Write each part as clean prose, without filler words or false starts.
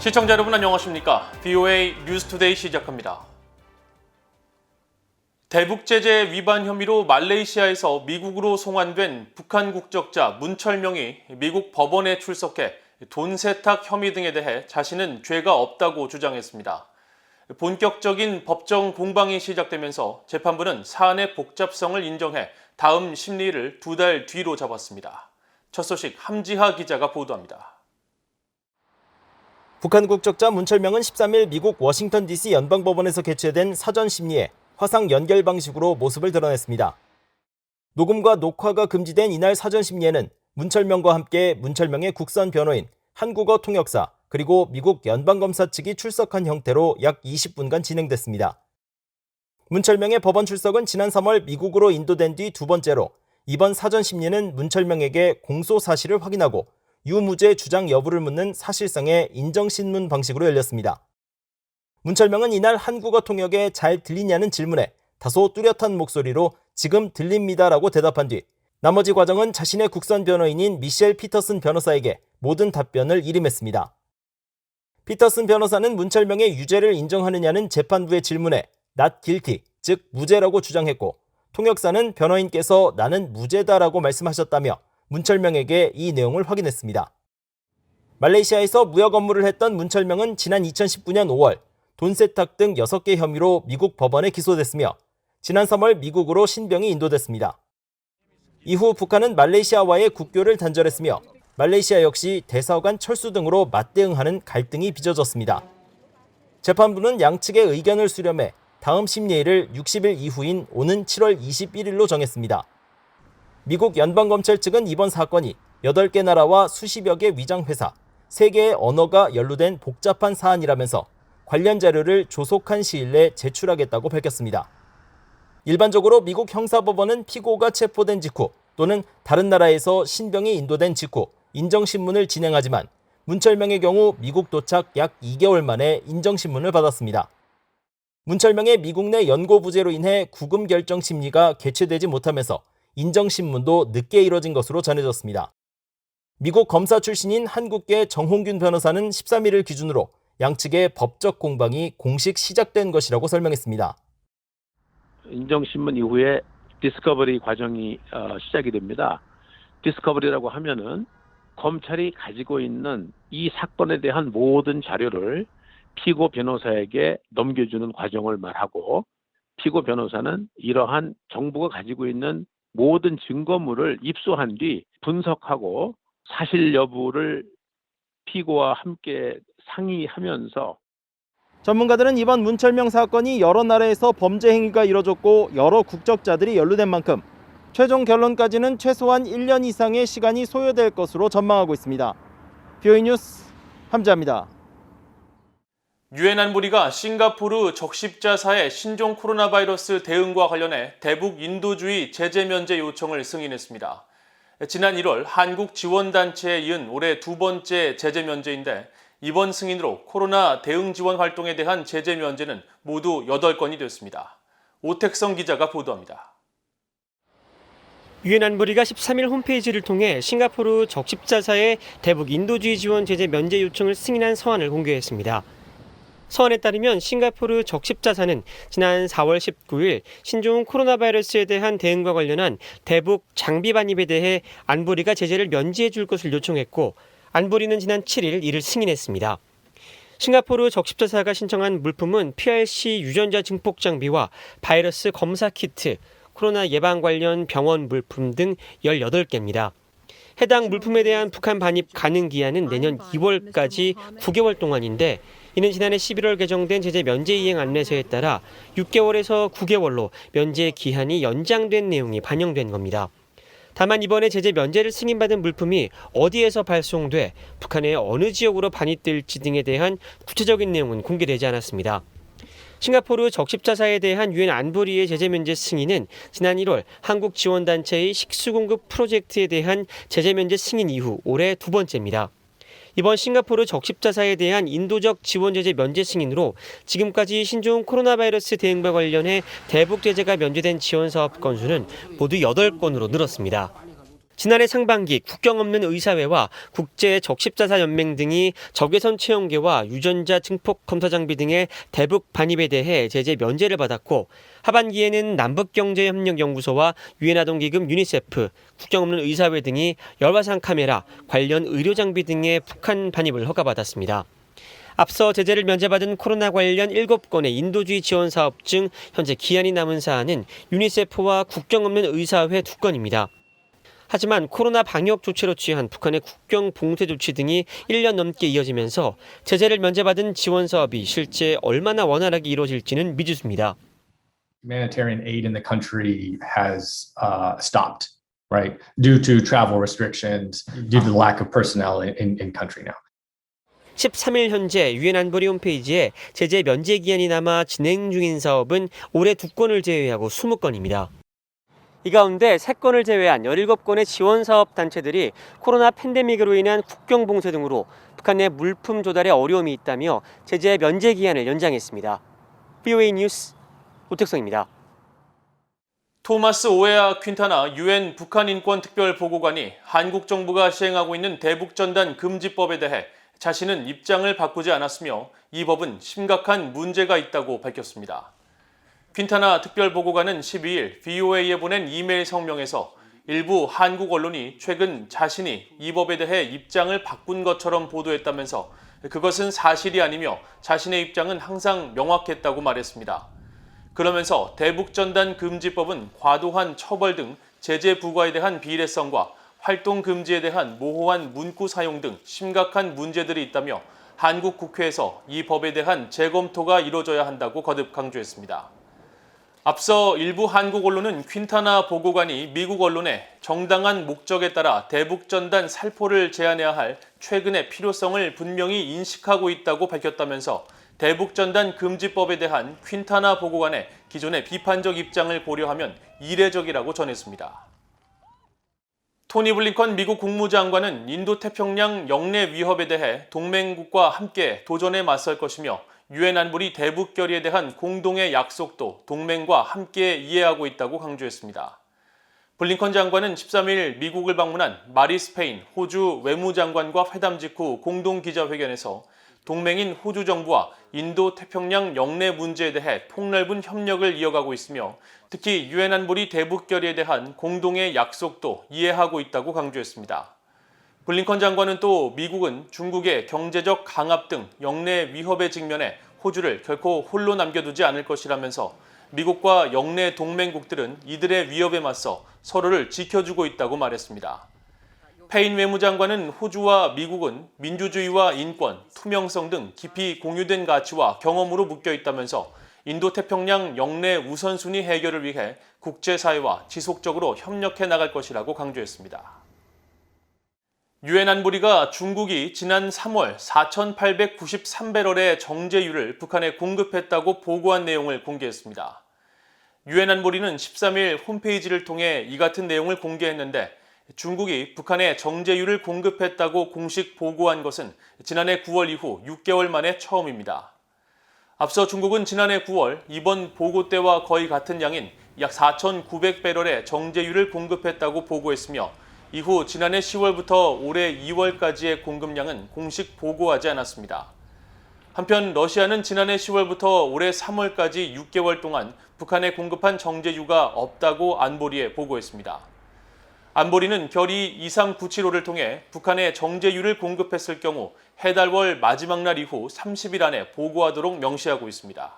시청자 여러분 안녕하십니까? VOA 뉴스투데이 시작합니다. 대북 제재 위반 혐의로 말레이시아에서 미국으로 송환된 북한 국적자 문철명이 미국 법원에 출석해 돈 세탁 혐의 등에 대해 자신은 죄가 없다고 주장했습니다. 본격적인 법정 공방이 시작되면서 재판부는 사안의 복잡성을 인정해 다음 심리를 2달 뒤로 잡았습니다. 첫 소식 함지하 기자가 보도합니다. 북한 국적자 문철명은 13일 미국 워싱턴 DC 연방법원에서 개최된 사전 심리에 화상 연결 방식으로 모습을 드러냈습니다. 녹음과 녹화가 금지된 이날 사전 심리에는 문철명과 함께 문철명의 국선 변호인, 한국어 통역사, 그리고 미국 연방검사 측이 출석한 형태로 약 20분간 진행됐습니다. 문철명의 법원 출석은 지난 3월 미국으로 인도된 뒤 두 번째로 이번 사전 심리는 문철명에게 공소 사실을 확인하고 유무죄 주장 여부를 묻는 사실상의 인정신문 방식으로 열렸습니다. 문철명은 이날 한국어 통역에 잘 들리냐는 질문에 다소 뚜렷한 목소리로 지금 들립니다라고 대답한 뒤 나머지 과정은 자신의 국선 변호인인 미셸 피터슨 변호사에게 모든 답변을 일임했습니다. 피터슨 변호사는 문철명의 유죄를 인정하느냐는 재판부의 질문에 not guilty, 즉 무죄라고 주장했고 통역사는 변호인께서 나는 무죄다라고 말씀하셨다며 문철명에게 이 내용을 확인했습니다. 말레이시아에서 무역 업무를 했던 문철명은 지난 2019년 5월 돈 세탁 등 6개 혐의로 미국 법원에 기소됐으며 지난 3월 미국으로 신병이 인도됐습니다. 이후 북한은 말레이시아와의 국교를 단절했으며 말레이시아 역시 대사관 철수 등으로 맞대응하는 갈등이 빚어졌습니다. 재판부는 양측의 의견을 수렴해 다음 심리일을 60일 이후인 오는 7월 21일로 정했습니다. 미국 연방검찰 측은 이번 사건이 8개 나라와 수십여 개 위장회사, 3개의 언어가 연루된 복잡한 사안이라면서 관련 자료를 조속한 시일 내에 제출하겠다고 밝혔습니다. 일반적으로 미국 형사법원은 피고가 체포된 직후 또는 다른 나라에서 신병이 인도된 직후 인정신문을 진행하지만 문철명의 경우 미국 도착 약 2개월 만에 인정신문을 받았습니다. 문철명의 미국 내 연고 부재로 인해 구금 결정 심리가 개최되지 못하면서 인정신문도 늦게 이뤄진 것으로 전해졌습니다. 미국 검사 출신인 한국계 정홍균 변호사는 13일을 기준으로 양측의 법적 공방이 공식 시작된 것이라고 설명했습니다. 인정신문 이후에 디스커버리 과정이 시작이 됩니다. 디스커버리라고 하면은 검찰이 가지고 있는 이 사건에 대한 모든 자료를 피고 변호사에게 넘겨주는 과정을 말하고 피고 변호사는 이러한 정부가 가지고 있는 모든 증거물을 입수한 뒤 분석하고 사실 여부를 피고와 함께 상의하면서 전문가들은 이번 문철명 사건이 여러 나라에서 범죄 행위가 이뤄졌고 여러 국적자들이 연루된 만큼 최종 결론까지는 최소한 1년 이상의 시간이 소요될 것으로 전망하고 있습니다. VOA 뉴스 함지하입니다. 유엔 안보리가 싱가포르 적십자사의 신종 코로나 바이러스 대응과 관련해 대북 인도주의 제재 면제 요청을 승인했습니다. 지난 1월 한국 지원단체에 이은 올해 두 번째 제재 면제인데 이번 승인으로 코로나 대응 지원 활동에 대한 제재 면제는 모두 8건이 됐습니다. 오택성 기자가 보도합니다. 유엔 안보리가 13일 홈페이지를 통해 싱가포르 적십자사의 대북 인도주의 지원 제재 면제 요청을 승인한 서한을 공개했습니다. 서한에 따르면 싱가포르 적십자사는 지난 4월 19일 신종 코로나 바이러스에 대한 대응과 관련한 대북 장비 반입에 대해 안보리가 제재를 면제해 줄 것을 요청했고 안보리는 지난 7일 이를 승인했습니다. 싱가포르 적십자사가 신청한 물품은 PRC 유전자 증폭 장비와 바이러스 검사 키트, 코로나 예방 관련 병원 물품 등 18개입니다. 해당 물품에 대한 북한 반입 가능 기한은 내년 2월까지 9개월 동안인데 이는 지난해 11월 개정된 제재 면제 이행 안내서에 따라 6개월에서 9개월로 면제 기한이 연장된 내용이 반영된 겁니다. 다만 이번에 제재 면제를 승인받은 물품이 어디에서 발송돼 북한의 어느 지역으로 반입될지 등에 대한 구체적인 내용은 공개되지 않았습니다. 싱가포르 적십자사에 대한 유엔 안보리의 제재 면제 승인은 지난 1월 한국 지원단체의 식수 공급 프로젝트에 대한 제재 면제 승인 이후 올해 두 번째입니다. 이번 싱가포르 적십자사에 대한 인도적 지원 제재 면제 승인으로 지금까지 신종 코로나 바이러스 대응과 관련해 대북 제재가 면제된 지원 사업 건수는 모두 8건으로 늘었습니다. 지난해 상반기 국경 없는 의사회와 국제 적십자사 연맹 등이 적외선 체온계와 유전자 증폭 검사 장비 등의 대북 반입에 대해 제재 면제를 받았고 하반기에는 남북경제협력연구소와 유엔 아동기금 유니세프, 국경 없는 의사회 등이 열화상 카메라, 관련 의료 장비 등의 북한 반입을 허가받았습니다. 앞서 제재를 면제받은 코로나 관련 7건의 인도주의 지원 사업 중 현재 기한이 남은 사안은 유니세프와 국경 없는 의사회 2건입니다. 하지만 코로나 방역 조치로 취한 북한의 국경 봉쇄 조치 등이 1년 넘게 이어지면서 제재를 면제받은 지원 사업이 실제 얼마나 원활하게 이루어질지는 미지수입니다. Humanitarian aid in the country has stopped, right, due to travel restrictions, due to the lack of personnel in country now. 13일 현재 유엔 안보리 홈페이지에 제재 면제 기한이 남아 진행 중인 사업은 올해 2건을 제외하고 20건입니다. 이 가운데 3건을 제외한 17건의 지원 사업 단체들이 코로나 팬데믹으로 인한 국경 봉쇄 등으로 북한 내 물품 조달에 어려움이 있다며 제재 면제 기한을 연장했습니다. VOA 뉴스 오택성입니다. 토마스 오에아 퀸타나 유엔 북한 인권 특별 보고관이 한국 정부가 시행하고 있는 대북전단 금지법에 대해 자신은 입장을 바꾸지 않았으며 이 법은 심각한 문제가 있다고 밝혔습니다. 퀸타나 특별보고관은 12일 VOA에 보낸 이메일 성명에서 일부 한국 언론이 최근 자신이 이 법에 대해 입장을 바꾼 것처럼 보도했다면서 그것은 사실이 아니며 자신의 입장은 항상 명확했다고 말했습니다. 그러면서 대북전단 금지법은 과도한 처벌 등 제재 부과에 대한 비례성과 활동 금지에 대한 모호한 문구 사용 등 심각한 문제들이 있다며 한국 국회에서 이 법에 대한 재검토가 이뤄져야 한다고 거듭 강조했습니다. 앞서 일부 한국 언론은 퀸타나 보고관이 미국 언론에 정당한 목적에 따라 대북전단 살포를 제한해야 할 최근의 필요성을 분명히 인식하고 있다고 밝혔다면서 대북전단 금지법에 대한 퀸타나 보고관의 기존의 비판적 입장을 고려하면 이례적이라고 전했습니다. 토니 블링컨 미국 국무장관은 인도태평양 영내 위협에 대해 동맹국과 함께 도전에 맞설 것이며 유엔 안보리 대북 결의에 대한 공동의 약속도 동맹과 함께 이해하고 있다고 강조했습니다. 블링컨 장관은 13일 미국을 방문한 마리 스페인 호주 외무장관과 회담 직후 공동 기자회견에서 동맹인 호주 정부와 인도 태평양 영내 문제에 대해 폭넓은 협력을 이어가고 있으며 특히 유엔 안보리 대북 결의에 대한 공동의 약속도 이해하고 있다고 강조했습니다. 블링컨 장관은 또 미국은 중국의 경제적 강압 등 영내 위협에 직면해 호주를 결코 홀로 남겨두지 않을 것이라면서 미국과 영내 동맹국들은 이들의 위협에 맞서 서로를 지켜주고 있다고 말했습니다. 페인 외무장관은 호주와 미국은 민주주의와 인권, 투명성 등 깊이 공유된 가치와 경험으로 묶여 있다면서 인도태평양 영내 우선순위 해결을 위해 국제사회와 지속적으로 협력해 나갈 것이라고 강조했습니다. 유엔 안보리가 중국이 지난 3월 4,893배럴의 정제유를 북한에 공급했다고 보고한 내용을 공개했습니다. 유엔 안보리는 13일 홈페이지를 통해 이 같은 내용을 공개했는데 중국이 북한에 정제유를 공급했다고 공식 보고한 것은 지난해 9월 이후 6개월 만에 처음입니다. 앞서 중국은 지난해 9월 이번 보고 때와 거의 같은 양인 약 4,900배럴의 정제유를 공급했다고 보고했으며 이후 지난해 10월부터 올해 2월까지의 공급량은 공식 보고하지 않았습니다. 한편 러시아는 지난해 10월부터 올해 3월까지 6개월 동안 북한에 공급한 정제유가 없다고 안보리에 보고했습니다. 안보리는 결의 23975를 통해 북한에 정제유를 공급했을 경우 해달월 마지막 날 이후 30일 안에 보고하도록 명시하고 있습니다.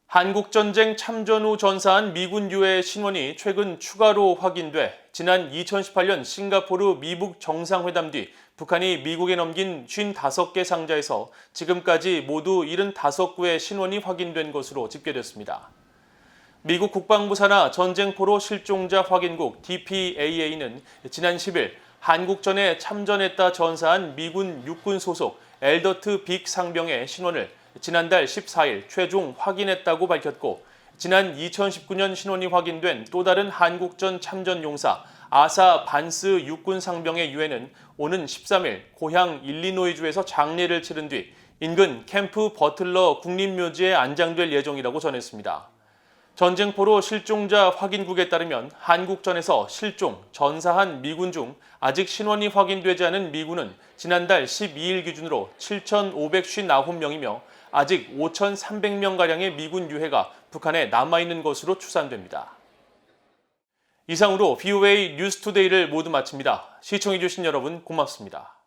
한국전쟁 참전 후 전사한 미군 유해 신원이 최근 추가로 확인돼 지난 2018년 싱가포르 미북 정상회담 뒤 북한이 미국에 넘긴 55개 상자에서 지금까지 모두 75구의 신원이 확인된 것으로 집계됐습니다. 미국 국방부 산하 전쟁포로 실종자 확인국 DPAA는 지난 10일 한국전에 참전했다 전사한 미군 육군 소속 엘더트 빅 상병의 신원을 지난달 14일 최종 확인했다고 밝혔고 지난 2019년 신원이 확인된 또 다른 한국전 참전 용사 아사 반스 육군 상병의 유해는 오는 13일 고향 일리노이주에서 장례를 치른 뒤 인근 캠프 버틀러 국립묘지에 안장될 예정이라고 전했습니다. 전쟁포로 실종자 확인국에 따르면 한국전에서 실종, 전사한 미군 중 아직 신원이 확인되지 않은 미군은 지난달 12일 기준으로 7,559명이며 아직 5,300명가량의 미군 유해가 북한에 남아있는 것으로 추산됩니다. 이상으로 VOA 뉴스투데이를 모두 마칩니다. 시청해주신 여러분 고맙습니다.